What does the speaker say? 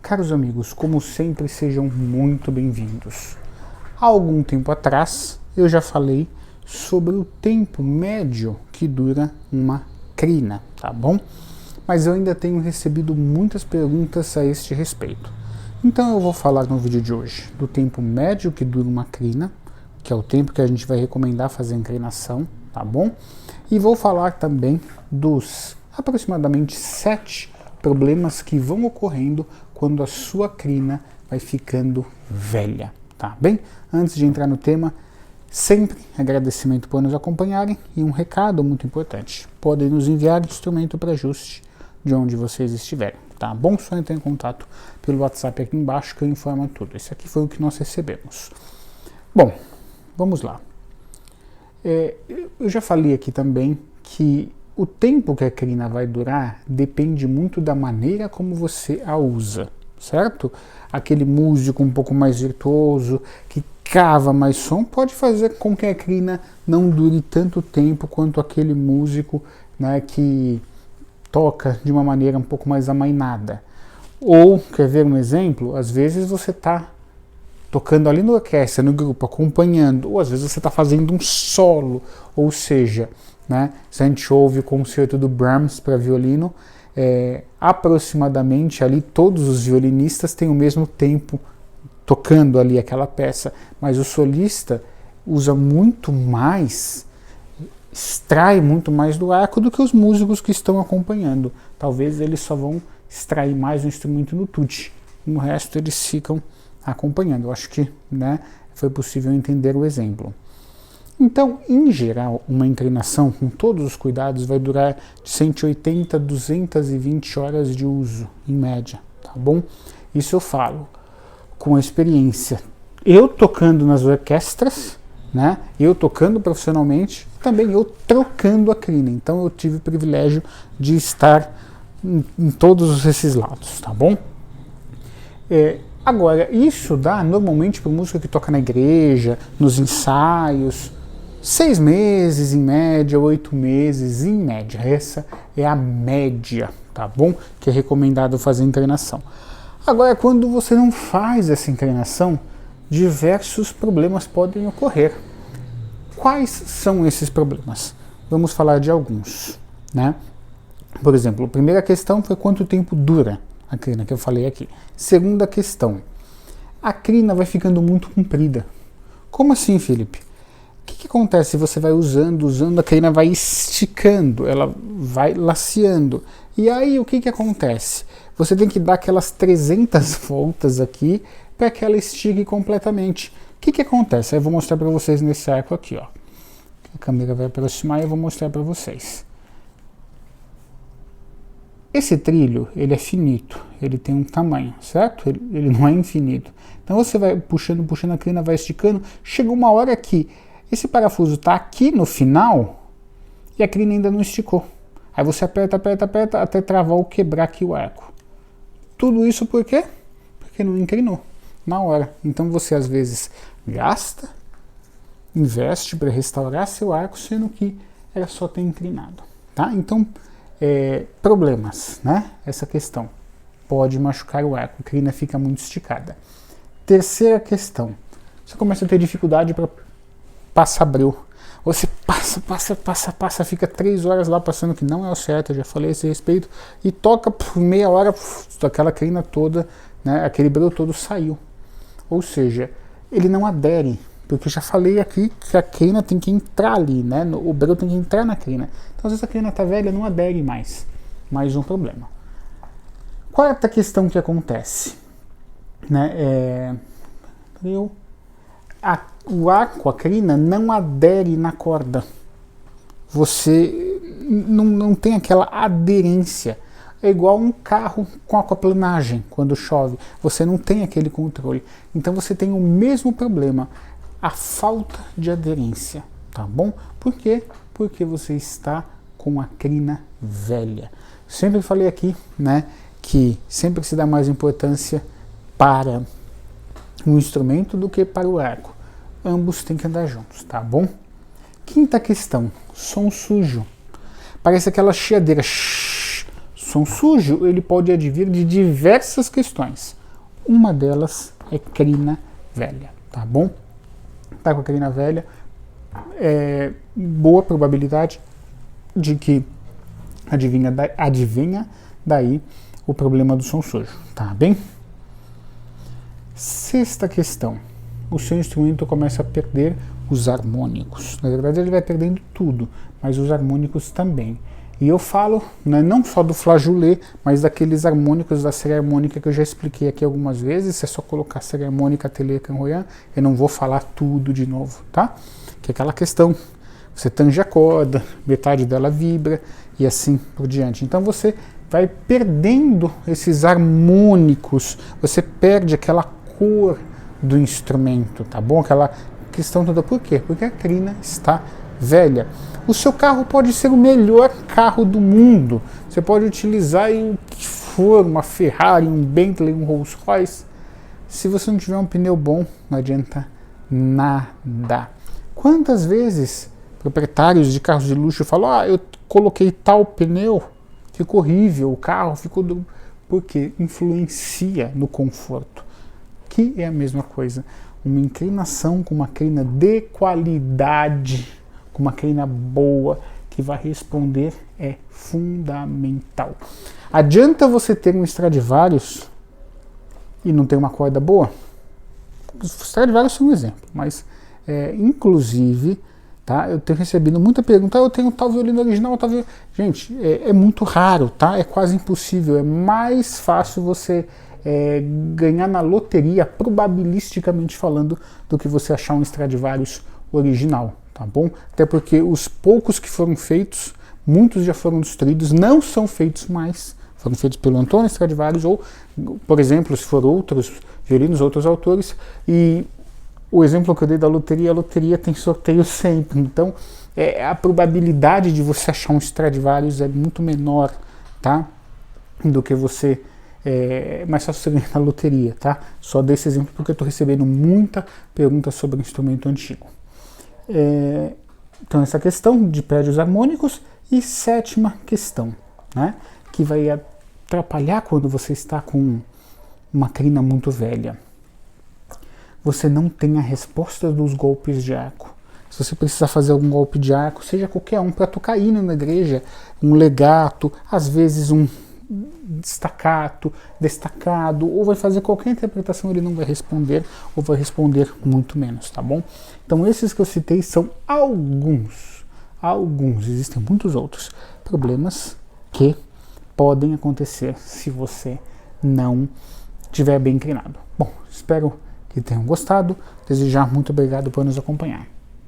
Caros amigos, como sempre, sejam muito bem-vindos. Há algum tempo atrás, eu já falei sobre o tempo médio que dura uma crina, tá bom? Mas eu ainda tenho recebido muitas perguntas a este respeito. Então eu vou falar no vídeo de hoje do tempo médio que dura uma crina, que é o tempo que a gente vai recomendar fazer a inclinação, tá bom? E vou falar também dos aproximadamente 7 problemas que vão ocorrendo quando a sua crina vai ficando velha, tá bem? Antes de entrar no tema, sempre agradecimento por nos acompanharem e um recado muito importante. Podem nos enviar instrumento para ajuste de onde vocês estiverem, tá bom? Só entrar em contato pelo WhatsApp aqui embaixo que eu informo tudo. Esse aqui foi o que nós recebemos. Bom, vamos lá. Eu já falei aqui também que o tempo que a crina vai durar depende muito da maneira como você a usa, certo? Aquele músico um pouco mais virtuoso, que cava mais som, pode fazer com que a crina não dure tanto tempo quanto aquele músico, né, que toca de uma maneira um pouco mais amainada. Ou, quer ver um exemplo? Às vezes você está tocando ali na orquestra, no grupo, acompanhando, ou às vezes você está fazendo um solo, ou seja, né, se a gente ouve o concerto do Brahms para violino, aproximadamente ali todos os violinistas têm o mesmo tempo tocando ali aquela peça, mas o solista usa muito mais, extrai muito mais do arco do que os músicos que estão acompanhando. Talvez eles só vão extrair mais o instrumento no tutti, no resto eles ficam acompanhando. Eu acho que, né, foi possível entender o exemplo. Então, em geral, uma inclinação com todos os cuidados vai durar de 180 a 220 horas de uso, em média, tá bom? Isso eu falo com experiência. Eu tocando nas orquestras, né? Eu tocando profissionalmente, também eu trocando a crina. Então eu tive o privilégio de estar em todos esses lados, tá bom? Agora, isso dá normalmente para o músico que toca na igreja, nos ensaios, 6 meses em média, 8 meses em média. Essa é a média, tá bom? Que é recomendado fazer inclinação. Agora, quando você não faz essa inclinação, diversos problemas podem ocorrer. Quais são esses problemas? Vamos falar de alguns, né? Por exemplo, a primeira questão foi quanto tempo dura a crina, que eu falei aqui. Segunda questão, a crina vai ficando muito comprida. Como assim, Felipe? O que acontece se você vai usando, a crina vai esticando, ela vai laceando. E aí o que acontece? Você tem que dar aquelas 300 voltas aqui para que ela estique completamente. O que acontece? Aí eu vou mostrar para vocês nesse arco aqui, ó. A câmera vai aproximar e eu vou mostrar para vocês. Esse trilho, ele é finito, ele tem um tamanho, certo? Ele não é infinito. Então você vai puxando, a crina vai esticando, chega uma hora que esse parafuso está aqui no final e a crina ainda não esticou. Aí você aperta até travar ou quebrar aqui o arco. Tudo isso por quê? Porque não inclinou na hora. Então você às vezes gasta, investe para restaurar seu arco, sendo que era só ter inclinado, tá? Então, problemas, né? Essa questão pode machucar o arco, a crina fica muito esticada. Terceira questão, você começa a ter dificuldade para passar breu. Você passa, fica 3 horas lá passando, que não é o certo, eu já falei a esse respeito, e toca por meia hora, aquela crina toda, né, aquele breu todo saiu. Ou seja, ele não adere, porque eu já falei aqui que a crina tem que entrar ali, né, o breu tem que entrar na crina. Então às vezes a crina está velha, não adere mais. Mais um problema. Quarta questão que acontece, né, o arco, a crina, não adere na corda. Você não tem aquela aderência. É igual um carro com aquaplanagem, quando chove. Você não tem aquele controle. Então você tem o mesmo problema, a falta de aderência, tá bom? Por quê? Porque você está com a crina velha. Sempre falei aqui, né, que sempre se dá mais importância para o instrumento do que para o arco. Ambos têm que andar juntos, tá bom? Quinta questão, som sujo. Parece aquela chiadeira, som sujo, ele pode advir de diversas questões. Uma delas é crina velha, tá bom? Tá com a crina velha, boa probabilidade de que adivinha daí o problema do som sujo, tá bem? Sexta questão, o seu instrumento começa a perder os harmônicos. Na verdade ele vai perdendo tudo, mas os harmônicos também. E eu falo, né, não só do flageolet, mas daqueles harmônicos da série harmônica que eu já expliquei aqui algumas vezes. É só colocar série harmônica Atelier Canroyan, eu não vou falar tudo de novo, tá? Que é aquela questão, você tange a corda, metade dela vibra e assim por diante. Então você vai perdendo esses harmônicos, você perde aquela cor do instrumento, tá bom? Aquela questão toda. Por quê? Porque a crina está velha. O seu carro pode ser o melhor carro do mundo. Você pode utilizar o que for, uma Ferrari, um Bentley, um Rolls Royce. Se você não tiver um pneu bom, não adianta nada. Quantas vezes proprietários de carros de luxo falam: eu coloquei tal pneu, ficou horrível, o carro ficou duro. Porque influencia no conforto. Que é a mesma coisa. Uma inclinação com uma crina de qualidade, com uma crina boa, que vai responder, é fundamental. Adianta você ter um Stradivarius e não ter uma corda boa? Os Stradivarius são um exemplo, mas inclusive, tá, eu tenho recebido muita pergunta: eu tenho tal violino original, tal violino. Gente, é muito raro, tá? É quase impossível. É mais fácil você ganhar na loteria, probabilisticamente falando, do que você achar um Stradivarius original, tá bom? Até porque os poucos que foram feitos, muitos já foram destruídos, não são feitos mais, foram feitos pelo Antonio Stradivarius ou, por exemplo, se for outros violinos, outros autores. E o exemplo que eu dei da loteria, a loteria tem sorteio sempre, então a probabilidade de você achar um Stradivarius é muito menor, tá? Do que você mais fácil você ganhar na loteria, tá? Só desse exemplo porque eu estou recebendo muita pergunta sobre instrumento antigo. Então essa questão de perde os harmônicos. E sétima questão, né, que vai atrapalhar quando você está com uma crina muito velha. Você não tem a resposta dos golpes de arco. Se você precisar fazer algum golpe de arco, seja qualquer um, para tocar hino na igreja, um legato, às vezes um destacado, ou vai fazer qualquer interpretação, ele não vai responder, ou vai responder muito menos, tá bom? Então esses que eu citei são alguns, existem muitos outros problemas que podem acontecer se você não estiver bem inclinado. Bom, espero que tenham gostado, desejar muito obrigado por nos acompanhar.